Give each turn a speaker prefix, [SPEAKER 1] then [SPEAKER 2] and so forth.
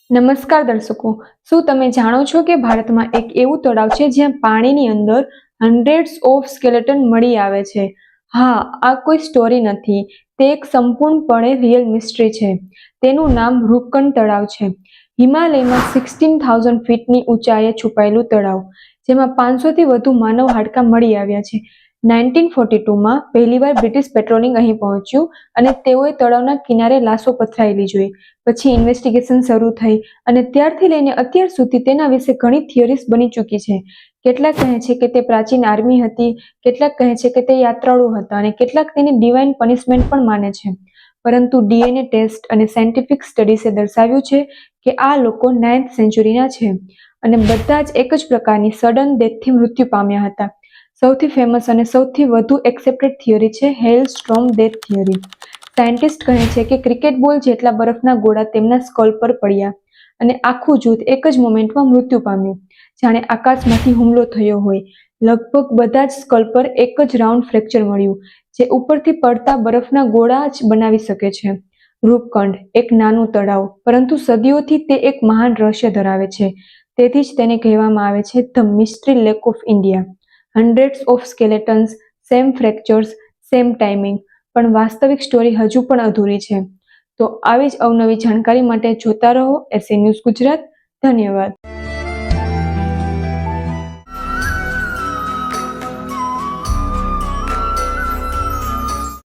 [SPEAKER 1] નમસ્કાર દર્શકો, શું તમે જાણો છો કે ભારતમાં એક એવું તળાવ છે જ્યાં પાણીની અંદર હન્ડ્રેડ્સ ઓફ સ્કેલેટન મળી આવે છે? હા, આ કોઈ સ્ટોરી નથી, તે એક સંપૂર્ણપણે રિયલ મિસ્ટ્રી છે. તેનું નામ રૂપકુંડ તળાવ છે. હિમાલયમાં 16,000 ફીટની ઊંચાઈએ છુપાયેલું તળાવ, જેમાં 500થી વધુ માનવ હાડકાં મળી આવ્યા છે. 1942માં પહેલીવાર બ્રિટિશ પેટ્રોલિંગ અહીં પહોંચ્યું અને તેઓએ તળાવના કિનારે લાશો પથરાયેલી જોઈ. પછી ઇન્વેસ્ટિગેશન શરૂ થઈ અને ત્યારથી લઈને અત્યાર સુધી તેના વિશે ઘણી થિયરીઝ બની ચૂકી છે. કેટલાક કહે છે કે તે પ્રાચીન આર્મી હતી, કેટલાક કહે છે કે તે યાત્રાળુ હતા અને કેટલાક તેની ડિવાઇન પનિશમેન્ટ પણ માને છે. પરંતુ ડીએનએ ટેસ્ટ અને સાયન્ટિફિક સ્ટડીઝે દર્શાવ્યું છે કે આ લોકો 9th સેન્ચુરીના છે અને બધા જ એક જ પ્રકારની સડન ડેથથી મૃત્યુ પામ્યા હતા. સૌથી ફેમસ અને સૌથી વધુ એક્સેપ્ટેડ થિયરી છે હેલસ્ટ્રોમ ડેથ થિયરી. સાયન્ટિસ્ટ કહે છે કે ક્રિકેટ બોલ જેટલા બરફના ગોળા તેમના સ્કલ પર પડ્યા અને આખું જૂથ એક જ મોમેન્ટમાં મૃત્યુ પામ્યું, જાણે આકાશમાંથી હુમલો થયો હોય. લગભગ બધા જ સ્કલ પર એક જ રાઉન્ડ ફ્રેક્ચર મળ્યું, જે ઉપરથી પડતા બરફના ગોળા જ બનાવી શકે છે. રૂપકુંડ એક નાનું તળાવ, પરંતુ સદીઓથી તે એક મહાન રહસ્ય ધરાવે છે. તેથી જ તેને કહેવામાં આવે છે the mystery lake of India. Hundreds of skeletons, same fractures, same timing, પણ વાસ્તવિક સ્ટોરી હજુ પણ અધૂરી છે. તો આવી જ અવનવી જાણકારી માટે જોતા રહો એસએ ન્યૂઝ ગુજરાત. ધન્યવાદ.